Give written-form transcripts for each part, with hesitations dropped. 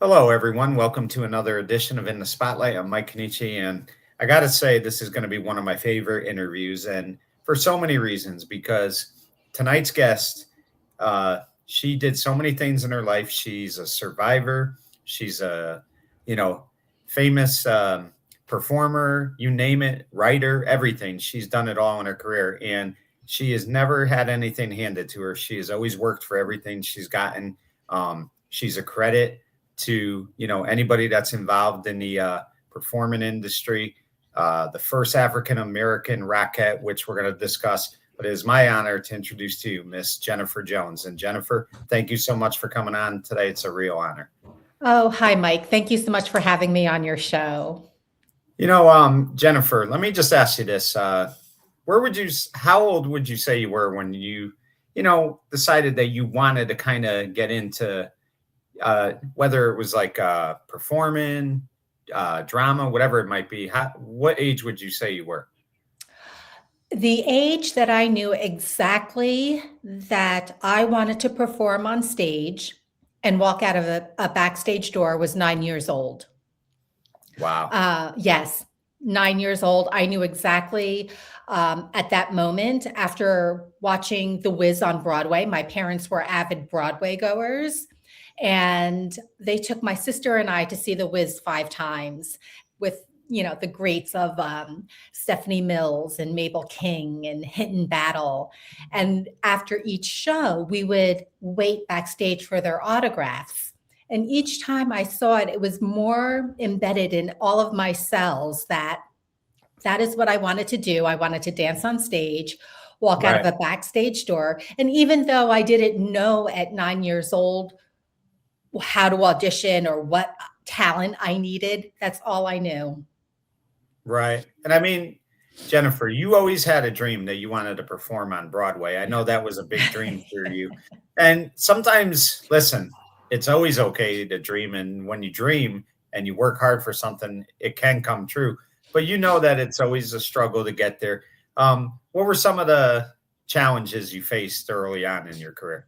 Hello, everyone. Welcome to another edition of In the Spotlight. I'm Mike Kenichi, and I got to say, this is going to be one of my favorite interviews, and for so many reasons. Because tonight's guest, she did so many things in her life. She's a survivor. She's a, you know, famous performer. You name it, writer, everything. She's done it all in her career, and she has never had anything handed to her. She has always worked for everything she's gotten. She's a credit to anybody that's involved in the performing industry. The first African American Rockette, which we're going to discuss. But it is my honor to introduce to you Miss Jennifer Jones. And Jennifer, thank you so much for coming on today. It's a real honor. Oh, hi, Mike. Thank you so much for having me on your show. Jennifer, let me just ask you this: how old would you say you were when you decided that you wanted to kind of get into whether it was like performing, drama, whatever it might be? What age would you say you were? The age that I knew exactly that I wanted to perform on stage and walk out of a backstage door was 9 years old. Wow. Yes, 9 years old. I knew exactly at that moment after watching The Wiz on Broadway. My parents were avid Broadway goers, and they took my sister and I to see The Wiz 5 times with the greats of Stephanie Mills and Mabel King and Hinton Battle. And after each show, we would wait backstage for their autographs. And each time I saw it, it was more embedded in all of my cells that is what I wanted to do. I wanted to dance on stage, walk out of a backstage door. And even though I didn't know at 9 years old how to audition or what talent I needed, that's all I knew. Right. And I mean, Jennifer, you always had a dream that you wanted to perform on Broadway. I know that was a big dream for you. And sometimes, listen, it's always okay to dream. And when you dream and you work hard for something, it can come true. But you know that it's always a struggle to get there. What were some of the challenges you faced early on in your career?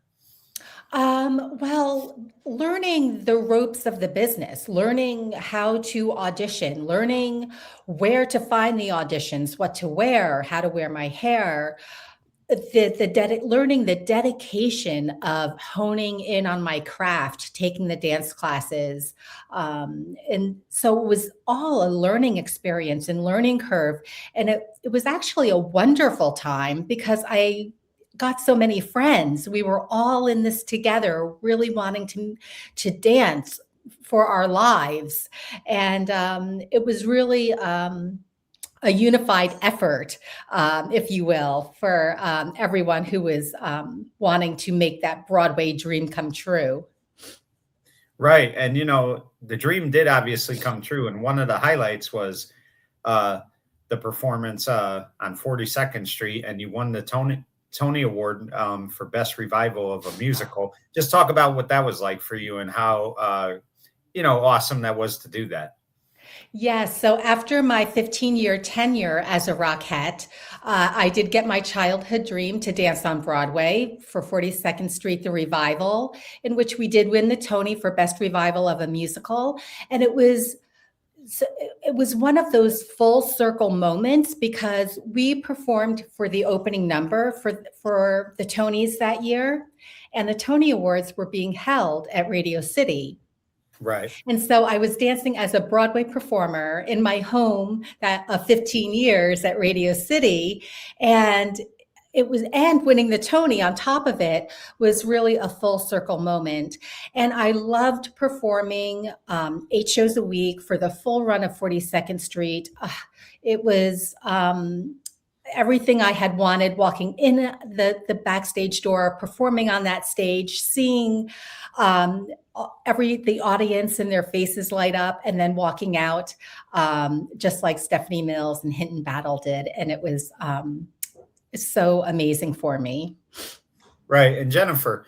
Well, learning the ropes of the business, learning how to audition, learning where to find the auditions, what to wear, how to wear my hair, learning the dedication of honing in on my craft, taking the dance classes. And so it was all a learning experience and learning curve. And it was actually a wonderful time because I got so many friends. We were all in this together, really wanting to dance for our lives. And it was really a unified effort, if you will, for everyone who was wanting to make that Broadway dream come true. Right. And, the dream did obviously come true. And one of the highlights was the performance on 42nd Street, and you won the Tony Award for Best Revival of a Musical. Just talk about what that was like for you and how, awesome that was to do that. Yes. So after my 15-year tenure as a Rockette, I did get my childhood dream to dance on Broadway for 42nd Street, the revival, in which we did win the Tony for Best Revival of a Musical. And it was one of those full circle moments because we performed for the opening number for the Tonys that year, and the Tony Awards were being held at Radio City. Right. And so I was dancing as a Broadway performer in my home of 15 years at Radio City. And winning the Tony on top of it was really a full circle moment. And I loved performing 8 shows a week for the full run of 42nd Street. It was everything I had wanted, walking in the backstage door, performing on that stage, seeing the audience and their faces light up, and then walking out just like Stephanie Mills and Hinton Battle did. And it was so amazing for me. Right. And Jennifer,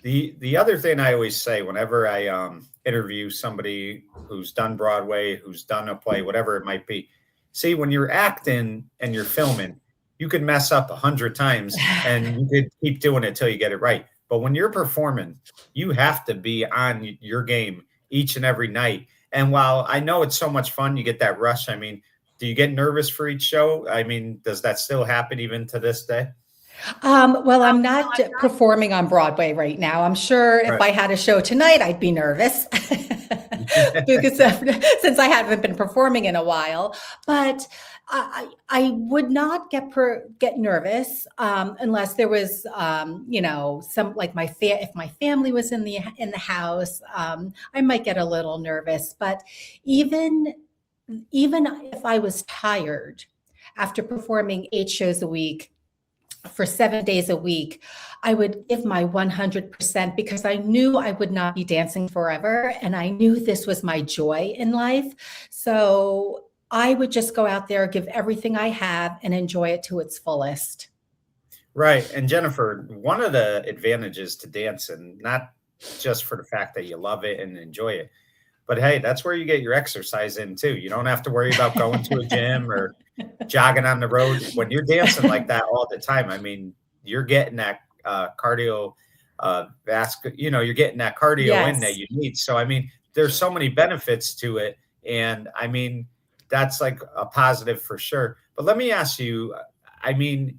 the other thing I always say whenever I interview somebody who's done Broadway, who's done a play, whatever it might be, see, when you're acting and you're filming, you could mess up 100 times and you could keep doing it till you get it right. But when you're performing, you have to be on your game each and every night. And while I know it's so much fun, you get that rush. I mean, do you get nervous for each show? I mean, does that still happen even to this day? Well, I'm not performing on Broadway right now. I'm sure if Right. I had a show tonight, I'd be nervous because since I haven't been performing in a while. But I would not get nervous unless there was, some like if my family was in the house, I might get a little nervous. But even even if I was tired after performing 8 shows a week for 7 days a week, I would give my 100% because I knew I would not be dancing forever. And I knew this was my joy in life. So I would just go out there, give everything I have, and enjoy it to its fullest. Right. And Jennifer, one of the advantages to dancing, not just for the fact that you love it and enjoy it, but hey, that's where you get your exercise in too. You don't have to worry about going to a gym or jogging on the road. When you're dancing like that all the time, I mean, you're getting that cardio, you're getting that cardio in that Yes. you need. So, I mean, there's so many benefits to it. And I mean, that's like a positive for sure. But let me ask you, I mean,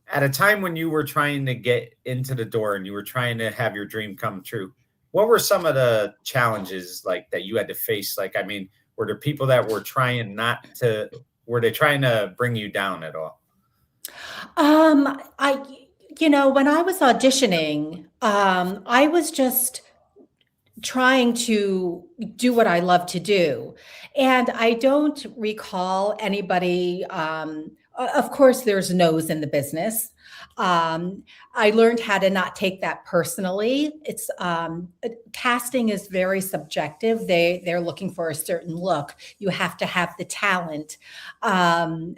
at a time when you were trying to get into the door and you were trying to have your dream come true, what were some of the challenges like that you had to face? Like, I mean, were there people that were trying not to, were they trying to bring you down at all? I, when I was auditioning, I was just trying to do what I love to do. And I don't recall anybody, of course, there's no's in the business. Um, I learned how to not take that personally. Casting is very subjective. They're looking for a certain look. You have to have the talent.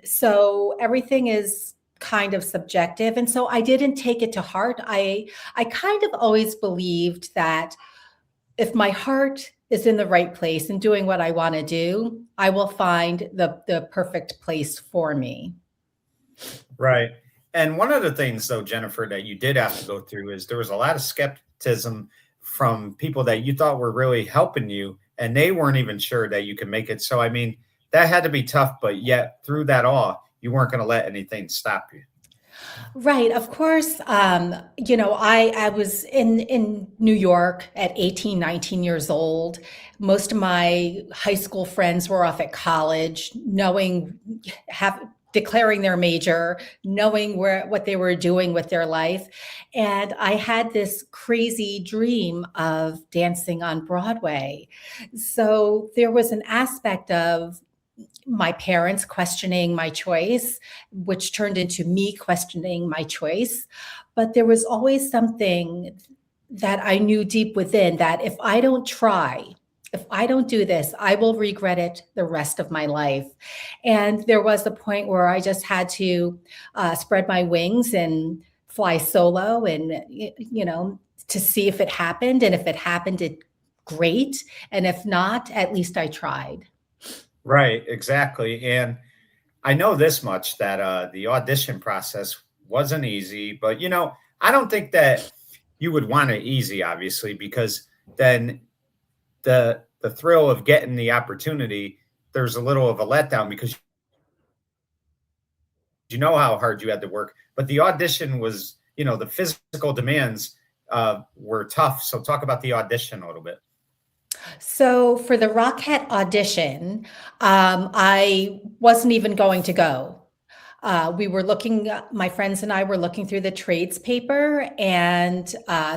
So everything is kind of subjective. And so I didn't take it to heart. I kind of always believed that if my heart is in the right place and doing what I want to do, I will find the perfect place for me. Right. And one of the things, though, Jennifer, that you did have to go through is there was a lot of skepticism from people that you thought were really helping you, and they weren't even sure that you could make it. So, I mean, that had to be tough, but yet through that all, you weren't going to let anything stop you. Right. Of course, I was in New York at 18, 19 years old. Most of my high school friends were off at college, declaring their major, knowing what they were doing with their life. And I had this crazy dream of dancing on Broadway. So there was an aspect of my parents questioning my choice, which turned into me questioning my choice. But there was always something that I knew deep within that if I don't try, if I don't do this, I will regret it the rest of my life. And there was a point where I just had to spread my wings and fly solo and, to see if it happened. And if it happened, it great. And if not, at least I tried. Right. Exactly. And I know this much that the audition process wasn't easy, but I don't think that you would want it easy, obviously, because then the thrill of getting the opportunity, there's a little of a letdown because you know how hard you had to work. But the audition was, the physical demands were tough. So talk about the audition a little bit. So for the Rockette audition, I wasn't even going to go. My friends and I were looking through the trades paper, and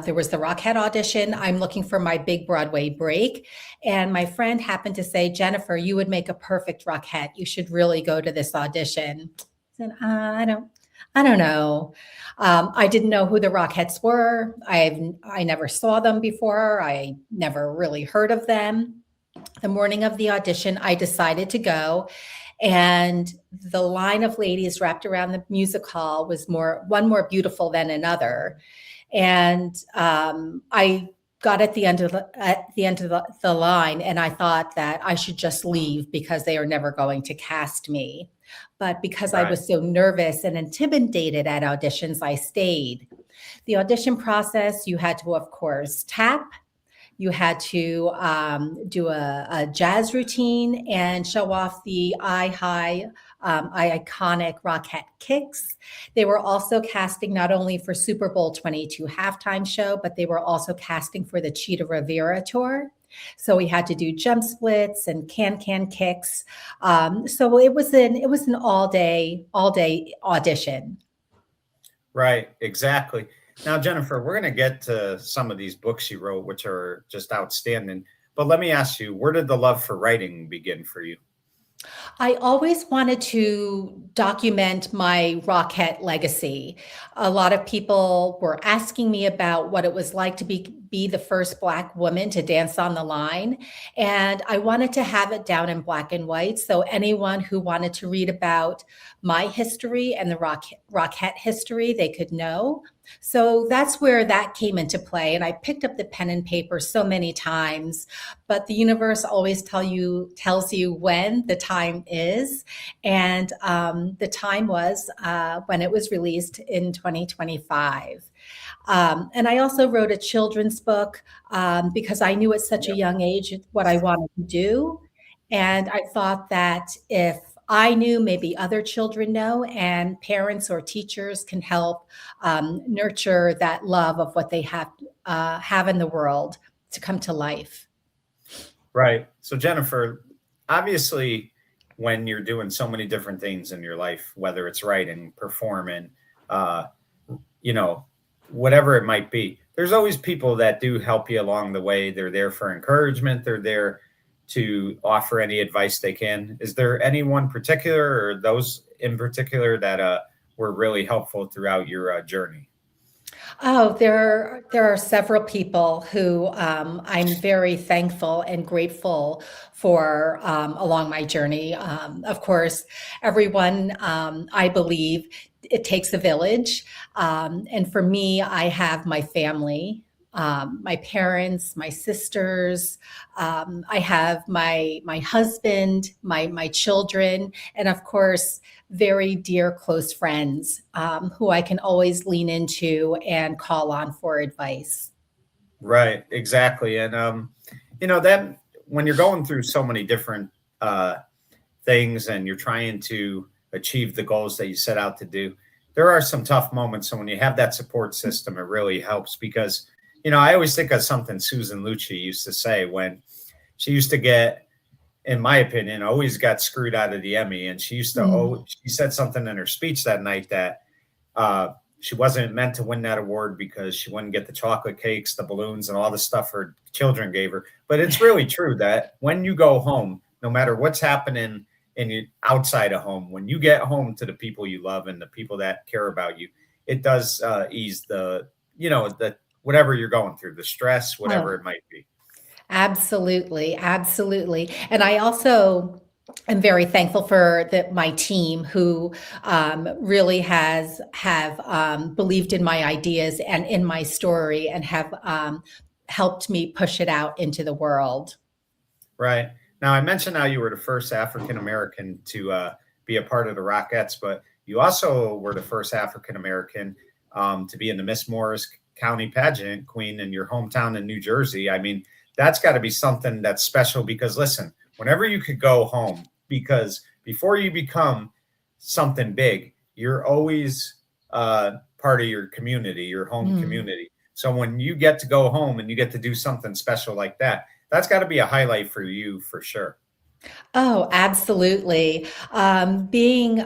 there was the Rockette audition. I'm looking for my big Broadway break. And my friend happened to say, Jennifer, you would make a perfect Rockette. You should really go to this audition. I said, I don't know. I didn't know who the Rockettes were. I never saw them before. I never really heard of them. The morning of the audition, I decided to go. And the line of ladies wrapped around the music hall was one more beautiful than another. And I got at the end of the line, and I thought that I should just leave because they are never going to cast me. But because I Right. was so nervous and intimidated at auditions, I stayed. The audition process, you had to, of course, tap, You had to do a jazz routine and show off the iconic Rockette kicks. They were also casting not only for Super Bowl 22 halftime show, but they were also casting for the Cheetah Rivera tour. So we had to do jump splits and can kicks. So it was an all day audition. Right, exactly. Now, Jennifer, we're going to get to some of these books you wrote, which are just outstanding. But let me ask you, where did the love for writing begin for you? I always wanted to document my Rockette legacy. A lot of people were asking me about what it was like to be the first Black woman to dance on the line. And I wanted to have it down in black and white. So anyone who wanted to read about my history and the Rockette history, they could know. So that's where that came into play. And I picked up the pen and paper so many times, but the universe always tells you when the time is. And the time was when it was released in 2025. And I also wrote a children's book because I knew at such a young age what I wanted to do. And I thought that if I knew, maybe other children know, and parents or teachers can help nurture that love of what they have in the world to come to life. Right. So, Jennifer, obviously, when you're doing so many different things in your life, whether it's writing, performing, uh, you know, whatever it might be, there's always people that do help you along the way. They're there for encouragement. They're there to offer any advice they can. Is there anyone particular or those in particular that were really helpful throughout your journey? Oh, there are several people who I'm very thankful and grateful for along my journey. Of course, everyone, I believe it takes a village. And for me, I have my family, my parents, my sisters. I have my husband, my children, and of course, very dear close friends who I can always lean into and call on for advice. Right, exactly. And that when you're going through so many different uh, things and you're trying to achieve the goals that you set out to do, there are some tough moments. So when you have that support system, it really helps because, I always think of something Susan Lucci used to say when she used to get, in my opinion, always got screwed out of the Emmy. And she used to, Mm. she said something in her speech that night that she wasn't meant to win that award because she wouldn't get the chocolate cakes, the balloons, and all the stuff her children gave her. But it's really true that when you go home, no matter what's happening in you outside of home, when you get home to the people you love and the people that care about you, it does ease the whatever you're going through, the stress, whatever Oh, it might be. absolutely, absolutely. And I also am very thankful for my team who really have believed in my ideas and in my story and have helped me push it out into the world. Right. Now, I mentioned how you were the first African American to be a part of the Rockettes, but you also were the first African American to be in the Miss Morris County pageant queen in your hometown in New Jersey. I mean, that's got to be something that's special because, listen, whenever you could go home, because before you become something big, you're always part of your community, your home Mm. community. So when you get to go home and you get to do something special like that, that's got to be a highlight for you for sure. Oh, absolutely. Being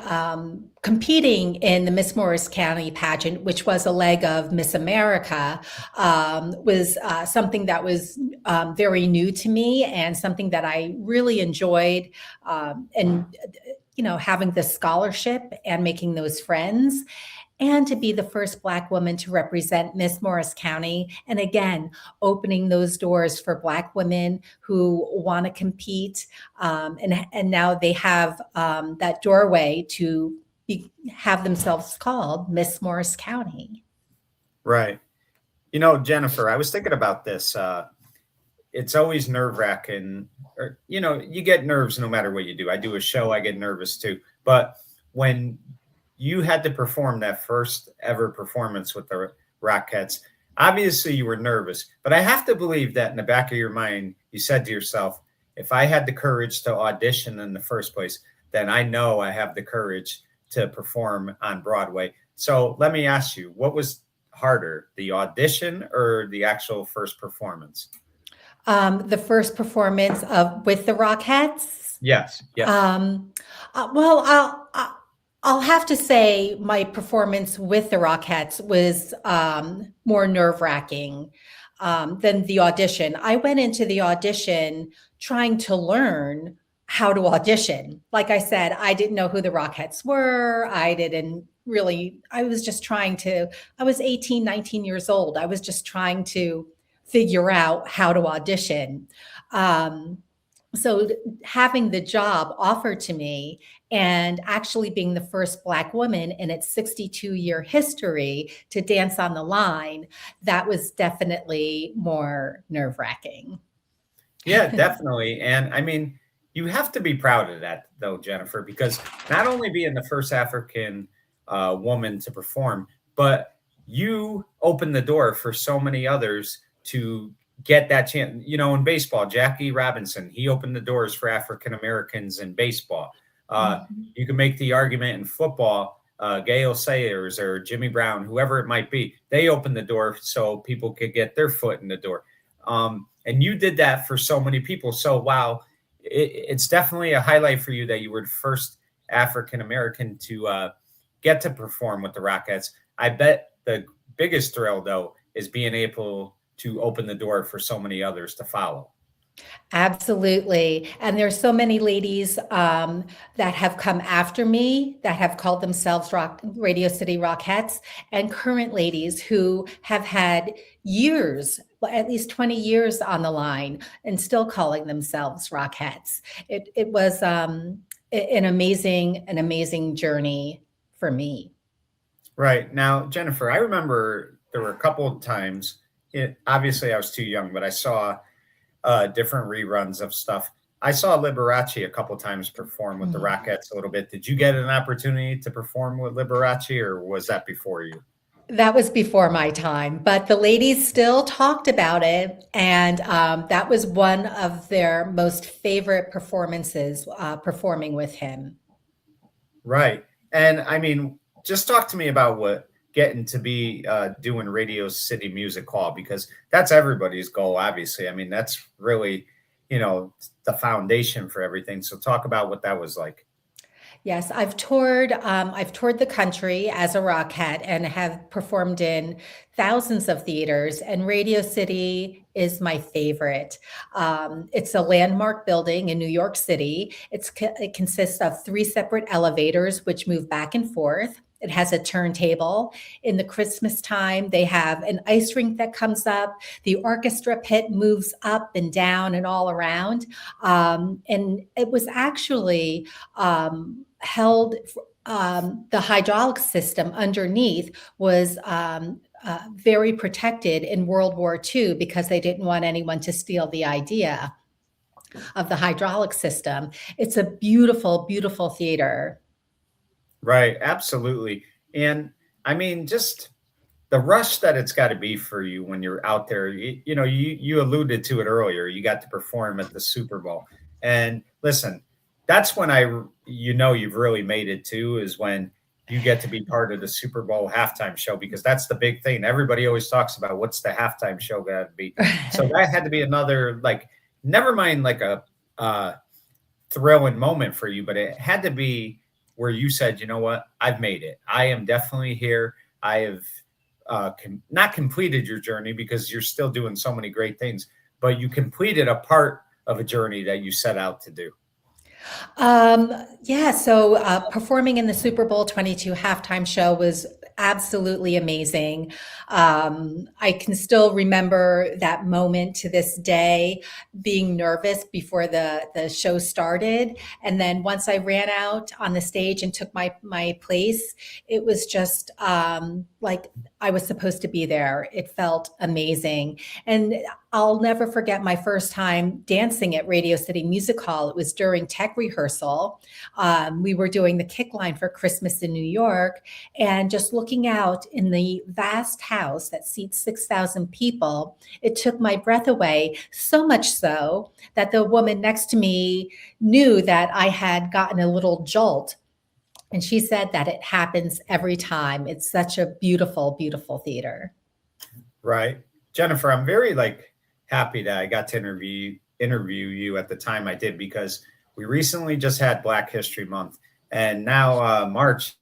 competing in the Miss Morris County pageant, which was a leg of Miss America, was something that was very new to me and something that I really enjoyed. And having the scholarship and making those friends and to be the first Black woman to represent Miss Morris County. And again, opening those doors for Black women who want to compete. And now they have that doorway to have themselves called Miss Morris County. Right. Jennifer, I was thinking about this. It's always nerve wracking. Or, you get nerves no matter what you do. I do a show, I get nervous too. But when you had to perform that first ever performance with the Rockettes, Obviously, you were nervous, but I have to believe that in the back of your mind, you said to yourself, if I had the courage to audition in the first place, then I know I have the courage to perform on Broadway. So let me ask you, what was harder, the audition or the actual first performance? The first performance of with the Rockettes. Yes, yes. Um, well, I'll have to say my performance with the Rockettes was more nerve wracking than the audition. I went into the audition trying to learn how to audition. Like I said, I didn't know who the Rockettes were. I didn't really, I was just trying to, I was 18, 19 years old. I was just trying to figure out how to audition. Um, so having the job offered to me and actually being the first Black woman in its 62-year history to dance on the line, that was definitely more nerve-wracking. Yeah, definitely. And I mean, you have to be proud of that, though, Jennifer, because not only being the first African woman to perform, but you opened the door for so many others to get that chance. You know, in baseball, Jackie Robinson, he opened the doors for African Americans in baseball. Mhm. You can make the argument in football. Gail Sayers or Jimmy Brown, whoever it might be, they opened the door so people could get their foot in the door. And you did that for so many people. So, wow, it's definitely a highlight for you that you were the first African American to get to perform with the Rockettes. I bet the biggest thrill, though, is being able to open the door for so many others to follow. Absolutely. And there's so many ladies that have come after me that have called themselves Radio City Rockettes, and current ladies who have had years, at least 20 years on the line, and still calling themselves Rockettes. It was an amazing journey for me. Right. Now, Jennifer, I remember there were a couple of times, obviously I was too young, but I saw different reruns of stuff. I saw Liberace a couple times perform with the Rockettes a little bit. Did you get an opportunity to perform with Liberace, or was that before you? That was before my time, but the ladies still talked about it, and that was one of their most favorite performances, performing with him. Right. And I mean, just talk to me about what getting to be doing Radio City Music Hall, because that's everybody's goal, obviously. I mean, that's really, the foundation for everything. So talk about what that was like. Yes, I've toured. I've toured the country as a rockette and have performed in thousands of theaters. And Radio City is my favorite. It's a landmark building in New York City. It consists of three separate elevators which move back and forth. It has a turntable. In the Christmas time, they have an ice rink that comes up. The orchestra pit moves up and down and all around. And it was actually held, the hydraulic system underneath was very protected in World War II because they didn't want anyone to steal the idea of the hydraulic system. It's a beautiful, beautiful theater. Right. Absolutely. And I mean, just the rush that it's got to be for you when you're out there. You alluded to it earlier. You got to perform at the Super Bowl, and listen, that's when you've really made it too. Is when you get to be part of the Super Bowl halftime show, because that's the big thing. Everybody always talks about what's the halftime show got to be. So that had to be another, like, never mind like a thrilling moment for you, but it had to be where you said, you know what, I've made it. I am definitely here. I have not completed your journey, because you're still doing so many great things, but you completed a part of a journey that you set out to do. Yeah, so performing in the Super Bowl 22 halftime show was absolutely amazing. I can still remember that moment to this day, being nervous before the show started. And then once I ran out on the stage and took my place, it was just like I was supposed to be there. It felt amazing. And I'll never forget my first time dancing at Radio City Music Hall. It was during tech rehearsal. We were doing the kick line for Christmas in New York, and just looking out in the vast house that seats 6,000 people, it took my breath away, so much so that the woman next to me knew that I had gotten a little jolt. And she said that it happens every time. It's such a beautiful, beautiful theater. Right. Jennifer, I'm very happy that I got to interview you at the time I did, because we recently just had Black History Month, and now March,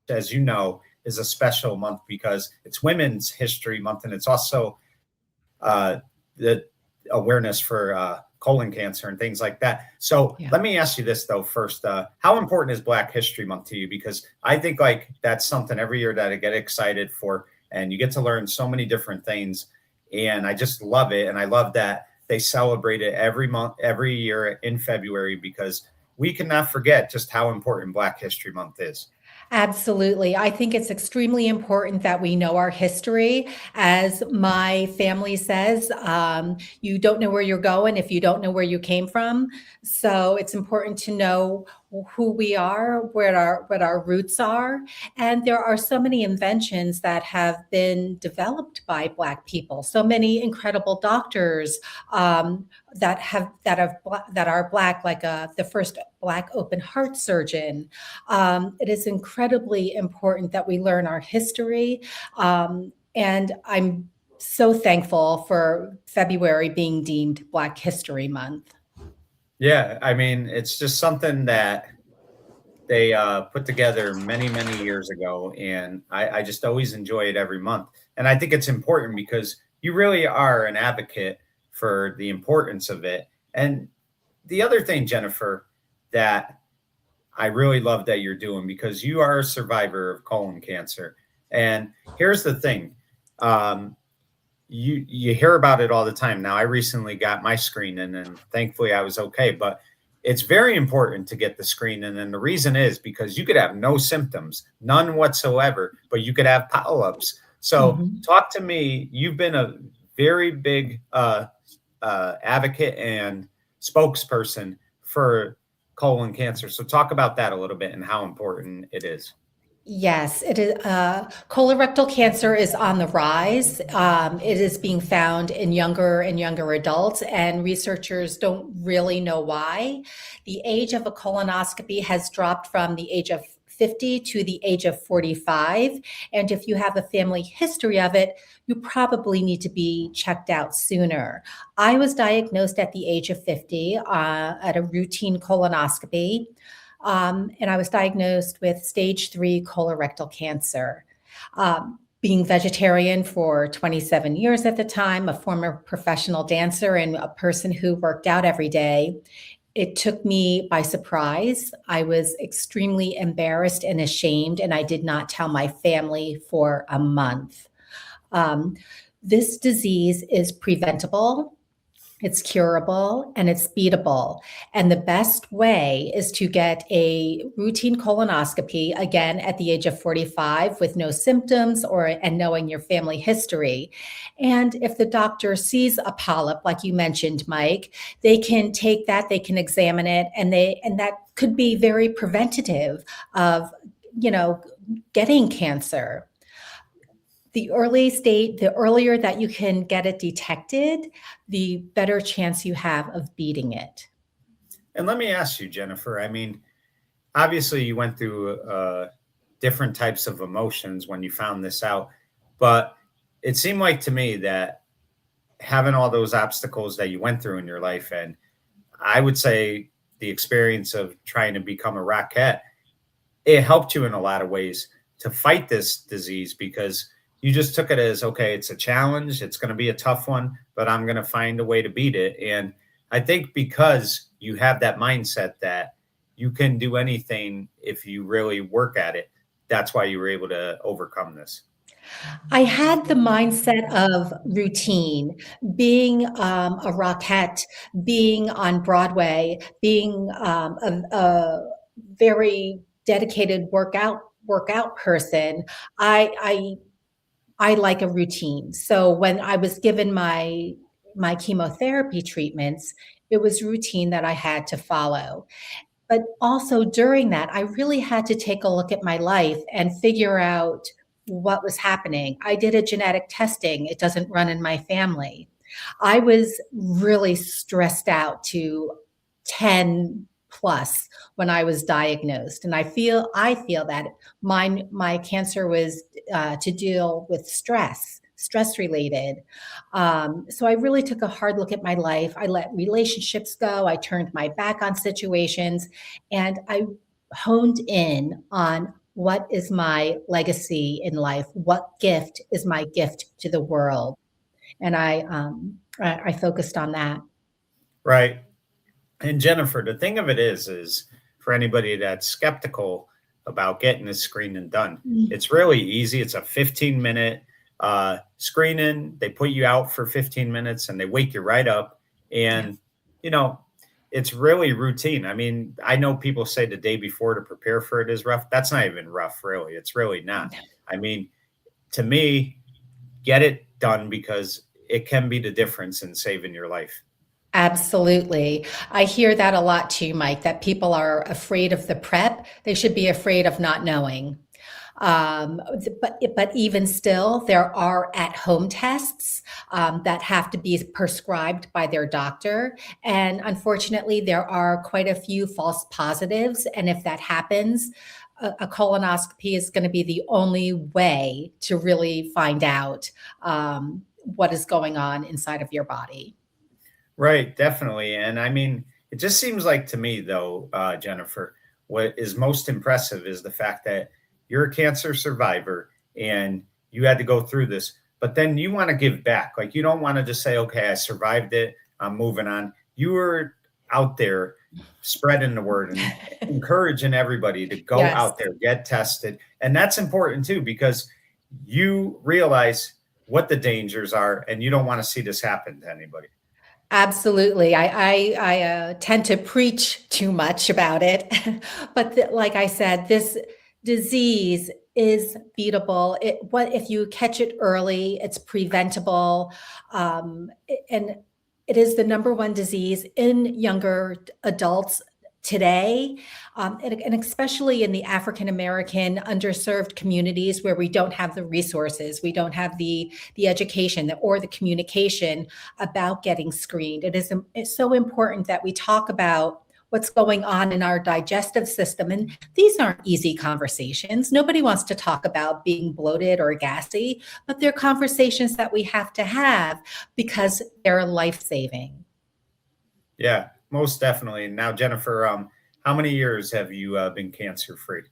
as you know, is a special month because it's Women's History Month, and it's also the awareness for colon cancer and things like that. So Yeah. let me ask you this though first. How important is Black History Month to you? Because I think that's something every year that I get excited for, and you get to learn so many different things. And I just love it. And I love that they celebrate it every month, every year in February, because we cannot forget just how important Black History Month is. Absolutely. I think it's extremely important that we know our history. As my family says, you don't know where you're going if you don't know where you came from. So it's important to know who we are, what our roots are. And there are so many inventions that have been developed by Black people. So many incredible doctors that are Black, like the first Black open heart surgeon. It is incredibly important that we learn our history. And I'm so thankful for February being deemed Black History Month. Yeah, I mean, it's just something that they put together many, many years ago, and I just always enjoy it every month. And I think it's important because you really are an advocate for the importance of it. And the other thing, Jennifer, that I really love that you're doing, because you are a survivor of colon cancer. And here's the thing. You hear about it all the time. Now, I recently got my screening, and thankfully I was okay, but it's very important to get the screening. And the reason is because you could have no symptoms, none whatsoever, but you could have polyps. So Mhm. talk to me. You've been a very big advocate and spokesperson for colon cancer. So talk about that a little bit and how important it is. Yes, it is. Colorectal cancer is on the rise. It is being found in younger and younger adults, and researchers don't really know why. The age of a colonoscopy has dropped from the age of 50 to the age of 45. And if you have a family history of it, you probably need to be checked out sooner. I was diagnosed at the age of 50 at a routine colonoscopy. And I was diagnosed with stage 3 colorectal cancer. Being vegetarian for 27 years at the time, a former professional dancer, and a person who worked out every day, it took me by surprise. I was extremely embarrassed and ashamed, and I did not tell my family for a month. Um, this disease is preventable. It's curable and it's beatable. And the best way is to get a routine colonoscopy, again, at the age of 45 with no symptoms and knowing your family history. And if the doctor sees a polyp, like you mentioned, Mike, they can take that, they can examine it, and that could be very preventative of, getting cancer. The earlier that you can get it detected, the better chance you have of beating it. And let me ask you, Jennifer, I mean, obviously you went through different types of emotions when you found this out, but it seemed like to me that having all those obstacles that you went through in your life, and I would say the experience of trying to become a Rockette, it helped you in a lot of ways to fight this disease, because you just took it as, okay, it's a challenge. It's going to be a tough one, but I'm going to find a way to beat it. And I think because you have that mindset that you can do anything if you really work at it, that's why you were able to overcome this. I had the mindset of routine, being a Rockette, being on Broadway, being a very dedicated workout person. I I like a routine. So when I was given my chemotherapy treatments, it was routine that I had to follow. But also during that, I really had to take a look at my life and figure out what was happening. I did a genetic testing. It doesn't run in my family. I was really stressed out to 10 plus when I was diagnosed. And I feel that my cancer was to deal with stress related. So I really took a hard look at my life. I let relationships go. I turned my back on situations, and I honed in on what is my legacy in life. What gift is my gift to the world? And I focused on that. Right. And Jennifer, the thing of it is for anybody that's skeptical about getting this screening done, Mm, it's really easy. It's a 15-minute screening. They put you out for 15 minutes and they wake you right up. yeah. And, you know, it's really routine. I mean, I know people say the day before to prepare for it is rough. That's not even rough, really. It's really not. I mean, to me, get it done because it can be the difference in saving your life. Absolutely. I hear that a lot too, Mike, that people are afraid of the prep. They should be afraid of not knowing. But even still, there are at-home tests that have to be prescribed by their doctor. And unfortunately, there are quite a few false positives. And if that happens, a colonoscopy is going to be the only way to really find out what is going on inside of your body. Right, definitely. And I mean, it just seems like to me, though, Jennifer, what is most impressive is the fact that you're a cancer survivor and you had to go through this, but then you want to give back. Like, you don't want to just say, okay, I survived it, I'm moving on. You were out there spreading the word and encouraging everybody to go Yes. out there, get tested. And that's important too, because you realize what the dangers are and you don't want to see this happen to anybody. Absolutely. I tend to preach too much about it. But like I said, this disease is beatable. What if you catch it early, it's preventable. And it is the number one disease in younger adults today, and especially in the African American underserved communities where we don't have the resources, we don't have the education or the communication about getting screened. It's so important that we talk about what's going on in our digestive system. And these aren't easy conversations. Nobody wants to talk about being bloated or gassy, but they're conversations that we have to have because they're life-saving. Yeah, most definitely. Now, Jennifer, how many years have you been cancer free?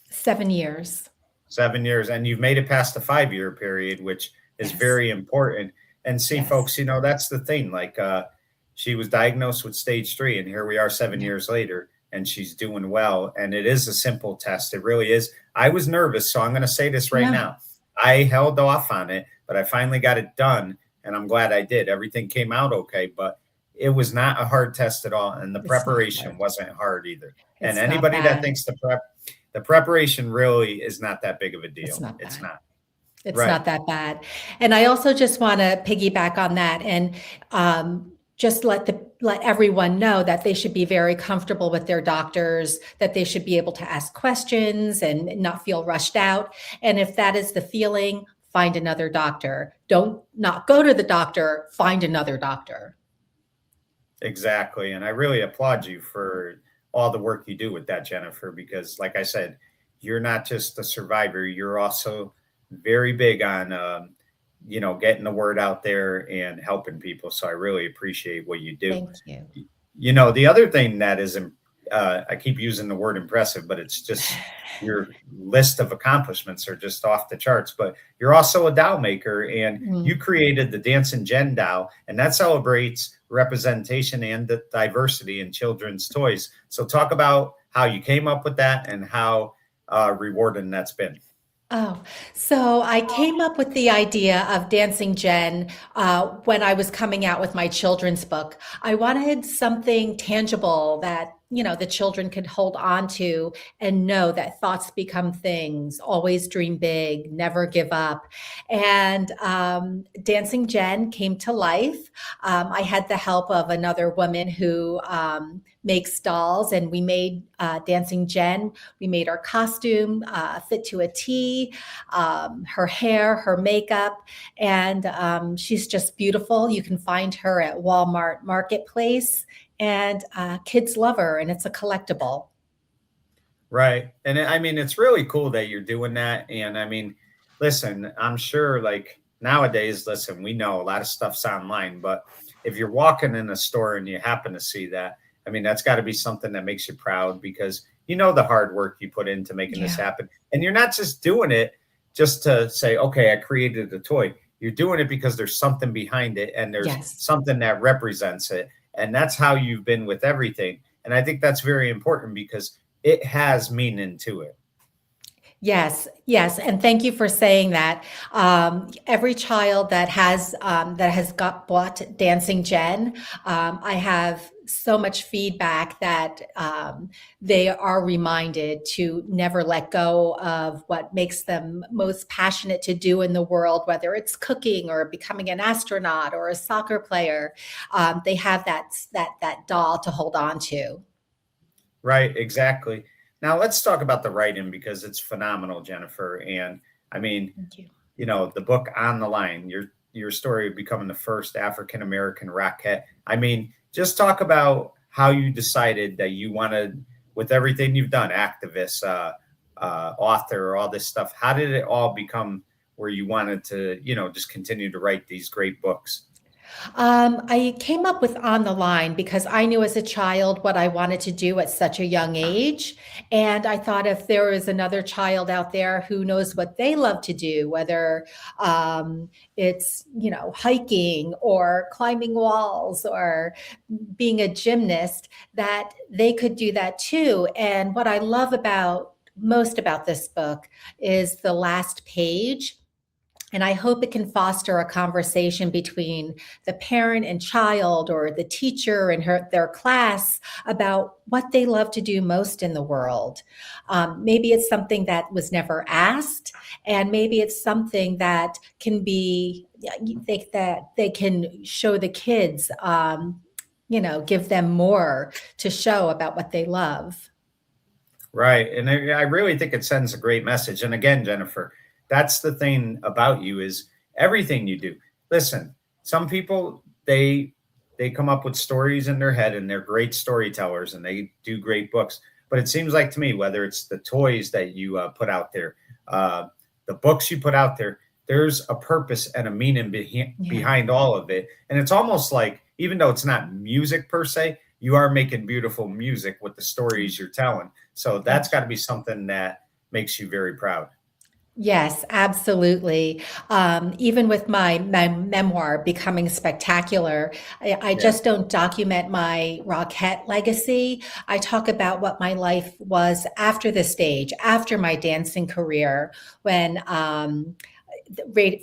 7 years. 7 years, and you've made it past the 5 year period, which is Yes. very important. And see, Yes. folks, that's the thing. Like, she was diagnosed with stage 3, and here we are seven Yeah. years later, and she's doing well. And it is a simple test. It really is. I was nervous, so I'm going to say this right Yeah. now. I held off on it, but I finally got it done, and I'm glad I did. Everything came out okay, but it was not a hard test at all, and the It's not preparation hard. wasn't hard either. And It's not anybody that bad. thinks the preparation really is not that big of a It's deal. not It's bad. not. It's Right. not that bad. And I also just want to piggyback on that and just let everyone know that they should be very comfortable with their doctors, that they should be able to ask questions and not feel rushed out. And if that is the feeling, find another doctor. Don't not go to the doctor, find another doctor. Exactly. And I really applaud you for all the work you do with that, Jennifer, because like I said, you're not just a survivor, you're also very big on getting the word out there and helping people. So I really appreciate what you do. Thank you. The other thing that is, I keep using the word impressive, but it's just your list of accomplishments are just off the charts. But you're also a doll maker, and you Mm. created the Dancing Gen doll, and that celebrates representation and the diversity in children's toys. So talk about how you came up with that and how rewarding that's been. Oh, so I came up with the idea of Dancing Jen when I was coming out with my children's book. I wanted something tangible that the children could hold on to and know that thoughts become things, always dream big, never give up. And Dancing Jen came to life. I had the help of another woman who makes dolls, and we made Dancing Jen. We made her costume fit to a T, her hair, her makeup, and she's just beautiful. You can find her at Walmart Marketplace, and kids love her, and it's a collectible. Right. And I mean, it's really cool that you're doing that. And I mean, listen, I'm sure like nowadays, listen, we know a lot of stuff's online, but if you're walking in a store and you happen to see that, I mean, that's got to be something that makes you proud because you know the hard work you put into making this Yeah. happen. And you're not just doing it just to say, okay, I created a toy. You're doing it because there's something behind it and there's Yes. something that represents it. And that's how you've been with everything. And I think that's very important because it has meaning to it. Yes, yes, and thank you for saying that. Every child that has got bought Dancing Jen, I have so much feedback that they are reminded to never let go of what makes them most passionate to do in the world, whether it's cooking or becoming an astronaut or a soccer player. They have that doll to hold on to. Right, exactly. Now let's talk about the writing because it's phenomenal, Jennifer. And I mean, Thank you. the book On the Line, your story of becoming the first African American Rockette. I mean, just talk about how you decided that you wanted, with everything you've done, activist, author, all this stuff. How did it all become where you wanted to, just continue to write these great books? I came up with On the Line because I knew as a child what I wanted to do at such a young age. And I thought if there is another child out there who knows what they love to do, whether it's, hiking or climbing walls or being a gymnast, that they could do that too. And what I love about most about this book is the last page, and I hope it can foster a conversation between the parent and child or the teacher and their class about what they love to do most in the world. Maybe it's something that was never asked, and maybe it's something that can be, that they can show the kids, give them more to show about what they love. Right. And I really think it sends a great message. And again, Jennifer, that's the thing about you is everything you do. Listen, some people they come up with stories in their head and they're great storytellers and they do great books. But it seems like to me, whether it's the toys that you put out there, uh, the books you put out there, there's a purpose and a meaning Yeah. behind all of it. And it's almost like, even though it's not music per se, you are making beautiful music with the stories you're telling. So that's Thank got you. to be something that makes you very proud. Yes, absolutely. Even with my memoir, Becoming Spectacular, I Yeah. just don't document my Rockette legacy. I talk about what my life was after the stage, after my dancing career, when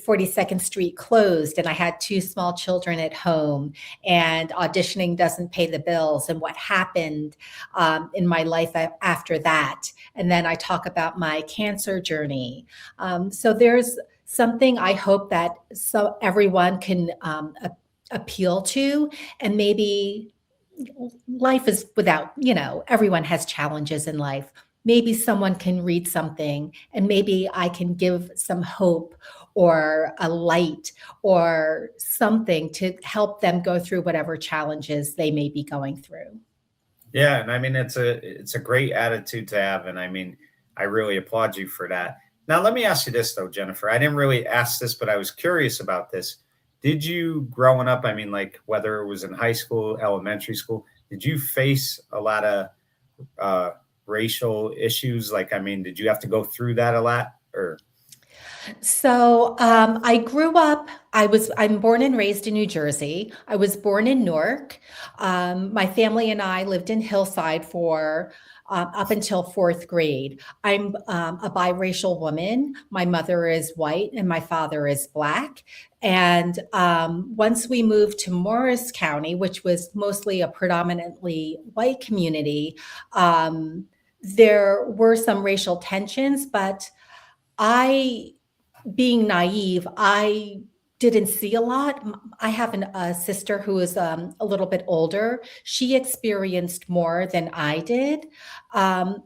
42nd Street closed and I had two small children at home, and auditioning doesn't pay the bills, and what happened in my life after that. And then I talk about my cancer journey. So there's something I hope that everyone can appeal to, and maybe life is without, everyone has challenges in life. Maybe someone can read something and maybe I can give some hope or a light or something to help them go through whatever challenges they may be going through. Yeah, and I mean it's a great attitude to have, and I mean I really applaud you for that. Now let me ask you this though, Jennifer. I didn't really ask this, but I was curious about this. Did you growing up, I mean, like whether it was in high school, elementary school, did you face a lot of uh, racial issues? Like, I mean, did you have to go through that a lot, or So I grew up. I'm born and raised in New Jersey. I was born in Newark. My family and I lived in Hillside for up until fourth grade. I'm a biracial woman. My mother is white and my father is Black. And once we moved to Morris County, which was mostly a predominantly white community, there were some racial tensions, but I, being naive, I didn't see a lot. I have a sister who is a little bit older. She experienced more than I did. Um,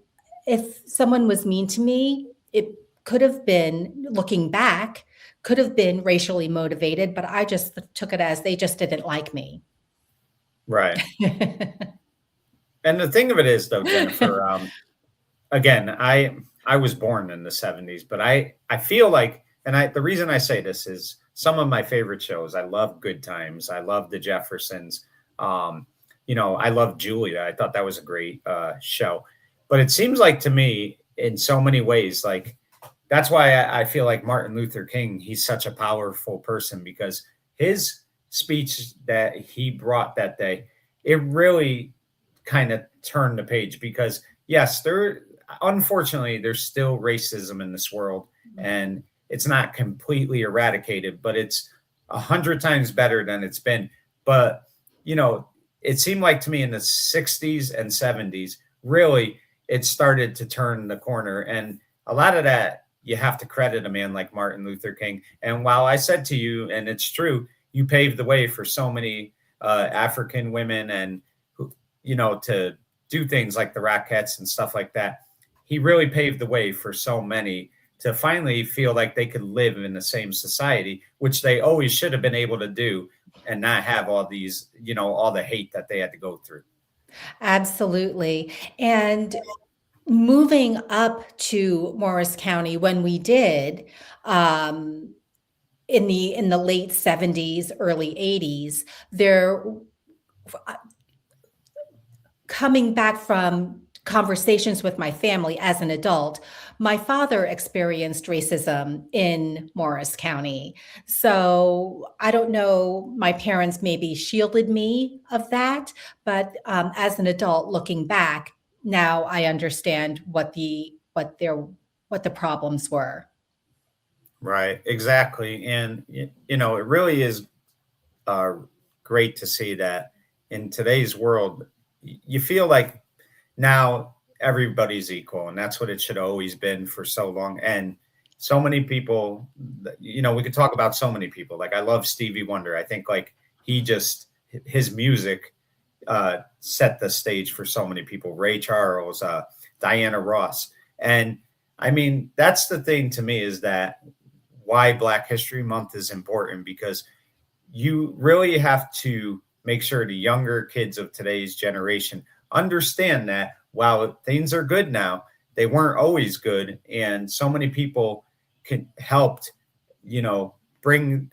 if someone was mean to me, it could have been, looking back, could have been racially motivated, but I just took it as they just didn't like me. Right. And the thing of it is, though, Jennifer, again, I was born in the 70s, but I feel like, and the reason I say this is some of my favorite shows. I love Good Times. I love The Jeffersons. I love Julia. I thought that was a great show. But it seems like to me, in so many ways, like that's why I feel like Martin Luther King, he's such a powerful person, because his speech that he brought that day, it really kind of turned the page. Because yes, unfortunately there's still racism in this world, and it's not completely eradicated, but it's 100 times better than it's been. But it seemed like to me in the 60s and 70s, really it started to turn the corner. And a lot of that, you have to credit a man like Martin Luther King. And while I said to you, and it's true, you paved the way for so many African women, and to do things like the Rockettes and stuff like that. He really paved the way for so many to finally feel like they could live in the same society, which they always should have been able to do, and not have all these, all the hate that they had to go through. Absolutely. And moving up to Morris County when we did, in the late 70s, early 80s, there, coming back from conversations with my family as an adult, my father experienced racism in Morris County. So I don't know, my parents maybe shielded me of that, but as an adult looking back, now I understand what the problems were. Right, exactly. And it really is great to see that in today's world, you feel like now everybody's equal, and that's what it should have always been for so long. And so many people, we could talk about so many people. Like I love Stevie Wonder. I think like his music set the stage for so many people. Ray Charles, Diana Ross. And I mean, that's the thing to me, is that why Black History Month is important, because you really have to make sure the younger kids of today's generation understand that while things are good now, they weren't always good. And so many people helped, bring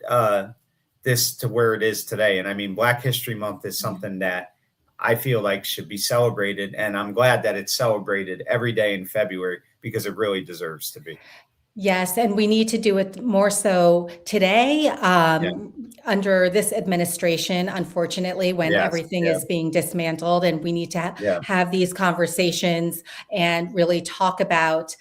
this to where it is today. And I mean, Black History Month is something that I feel like should be celebrated. And I'm glad that it's celebrated every day in February, because it really deserves to be. Yes, and we need to do it more so today, Yeah. under this administration, unfortunately, when Yes. everything Yeah. is being dismantled, and we need to Yeah. have these conversations and really talk about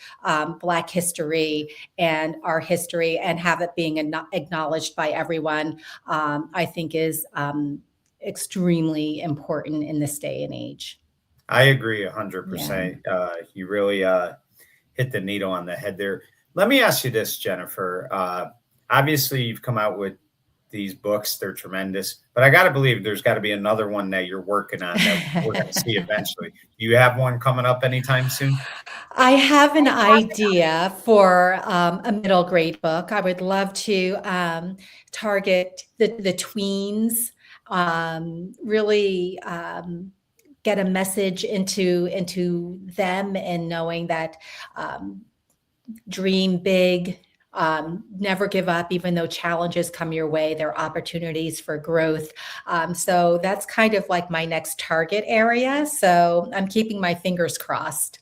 Black history and our history, and have it being acknowledged by everyone, I think is extremely important in this day and age. I agree Yeah. 100%. You really hit the needle on the head there. Let me ask you this, Jennifer. Obviously, you've come out with these books. They're tremendous. But I got to believe there's got to be another one that you're working on that we're going to see eventually. Do you have one coming up anytime soon? I have an idea for a middle grade book. I would love to target the tweens, really get a message into them, and knowing that dream big, never give up, even though challenges come your way. There are opportunities for growth. So that's kind of like my next target area. So I'm keeping my fingers crossed.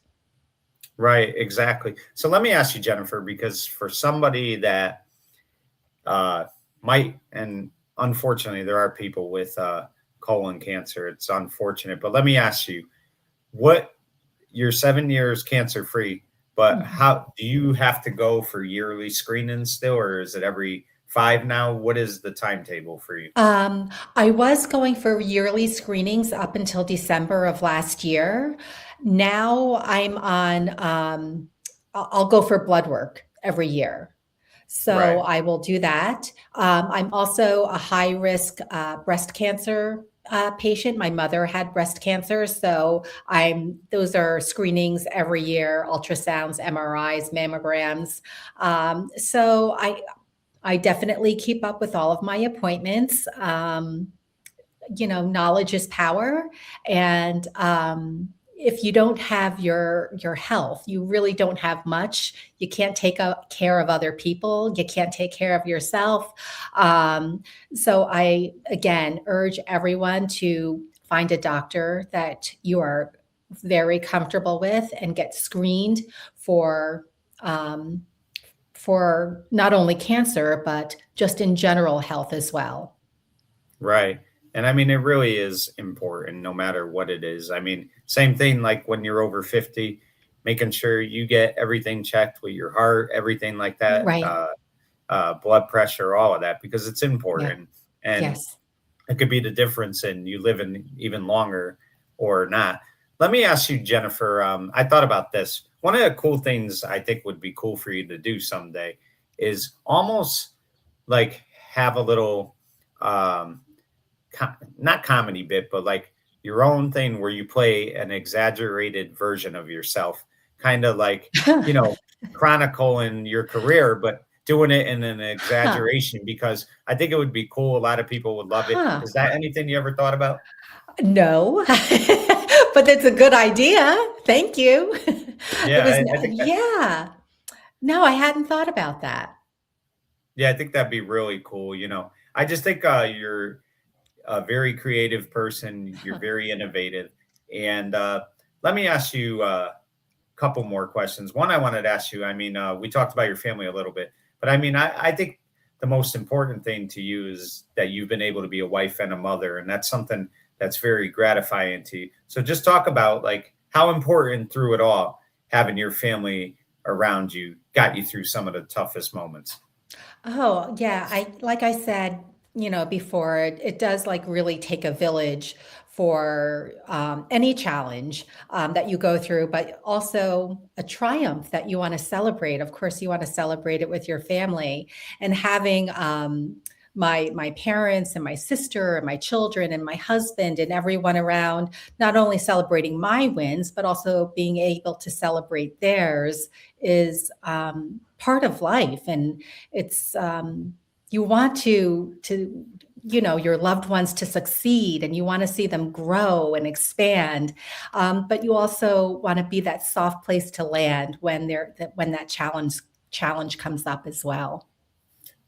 Right, exactly. So let me ask you, Jennifer, because for somebody that might, and unfortunately, there are people with colon cancer. It's unfortunate, but let me ask you, what you're 7 years cancer free, but Mhm. how do you have to go for yearly screenings still, or is it every 5 now? What is the timetable for you? Um, I was going for yearly screenings up until December of last year. Now I'm on, I'll go for blood work every year. So Right. I will do that. I'm also a high risk breast cancer patient. My mother had breast cancer, so those are screenings every year: ultrasounds, MRIs, mammograms. So I definitely keep up with all of my appointments. Knowledge is power, and if you don't have your health, you really don't have much. You can't care of other people. You can't take care of yourself. So I again urge everyone to find a doctor that you are very comfortable with and get screened for um, for not only cancer, but just in general health as well. Right. And I mean, it really is important no matter what it is. I mean, same thing like when you're over 50, making sure you get everything checked with your heart, everything like that, Right. blood pressure, all of that, because it's Yeah. important. And Yes. it could be the difference in you living even longer or not. Let me ask you, Jennifer. I thought about this. One of the cool things I think would be cool for you to do someday is almost like have a little um, not comedy bit, but like your own thing where you play an exaggerated version of yourself, kind of like, you know, chronicling your career, but doing it in an Huh. exaggeration because I think it would be cool. A lot of people would love it. Huh. Is that anything you ever thought about? No, but that's a good idea. Thank you. It Yeah, was, I think that. yeah. No, I hadn't thought about that. Yeah, I think that'd be really cool. I just think you're a very creative person. You're Huh. very innovative, and let me ask you couple more questions. One I wanted to ask you, I mean, we talked about your family a little bit, but I mean, I think the most important thing to you is that you've been able to be a wife and a mother, and that's something that's very gratifying to you. So just talk about like how important through it all having your family around you got you through some of the toughest moments. Oh, yeah. Like I said, before, it does like really take a village for any challenge that you go through, but also a triumph that you want to celebrate. Of course, you want to celebrate it with your family, and having my parents and my sister and my children and my husband and everyone around, not only celebrating my wins, but also being able to celebrate theirs is part of life. And it's you want your loved ones to succeed, and you want to see them grow and expand, but you also want to be that soft place to land when that challenge comes up as well.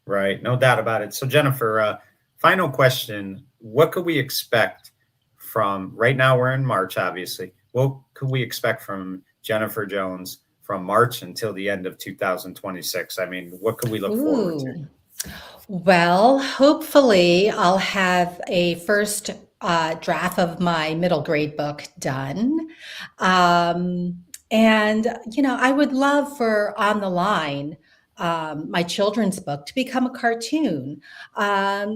Right, no doubt about it. So, Jennifer, final question: what could we expect from right now? We're in March, obviously. What could we expect from Jennifer Jones from March until the end of 2026? I mean, what could we look forward to? Ooh. Well, hopefully, I'll have a first draft of my middle grade book done. And, I would love for On the Line, my children's book, to become a cartoon.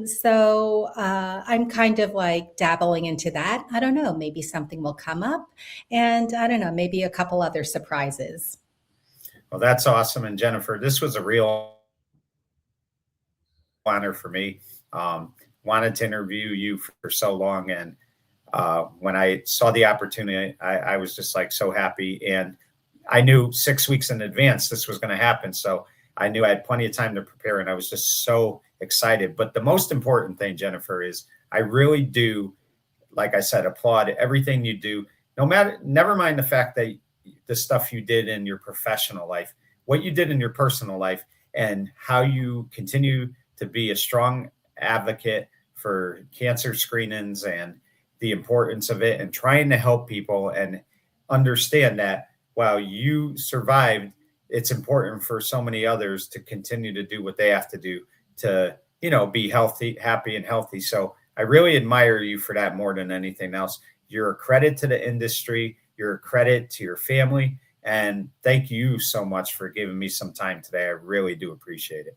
So I'm kind of like dabbling into that. I don't know, maybe something will come up. And I don't know, maybe a couple other surprises. Well, that's awesome. And Jennifer, this was a real honor for me. Wanted to interview you for so long, and when I saw the opportunity, I was just like so happy. And I knew 6 weeks in advance this was going to happen. So I knew I had plenty of time to prepare, and I was just so excited. But the most important thing, Jennifer, is I really do, like I said, applaud everything you do, no matter, never mind the fact that the stuff you did in your professional life, what you did in your personal life, and how you continue to be a strong advocate for cancer screenings and the importance of it and trying to help people and understand that while you survived, it's important for so many others to continue to do what they have to do to, be healthy, happy and healthy. So I really admire you for that more than anything else. You're a credit to the industry. You're a credit to your family. And thank you so much for giving me some time today. I really do appreciate it.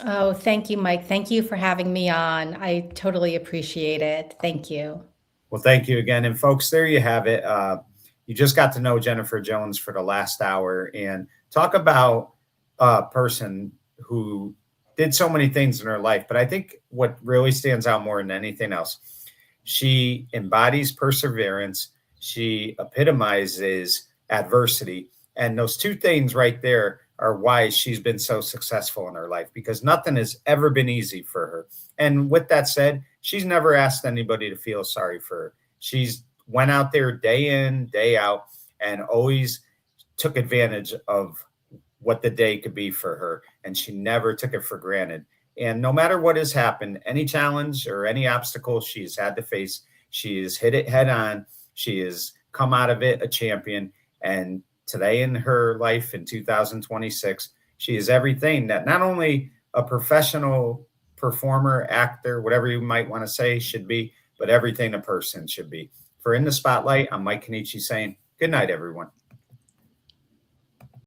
Oh, thank you, Mike. Thank you for having me on. I totally appreciate it. Thank you. Well, thank you again. And folks, there you have it. You just got to know Jennifer Jones for the last hour and talk about a person who did so many things in her life. But I think what really stands out more than anything else, she embodies perseverance. She epitomizes adversity. And those two things right there are why she's been so successful in her life, because nothing has ever been easy for her. And with that said, she's never asked anybody to feel sorry for her. She's went out there day in, day out, and always took advantage of what the day could be for her. And she never took it for granted. And no matter what has happened, any challenge or any obstacle she has had to face, she has hit it head on. She has come out of it a champion. And today in her life in 2026, she is everything that not only a professional performer, actor, whatever you might want to say should be, but everything a person should be. For In the Spotlight, I'm Mike Kenichi saying good night, everyone.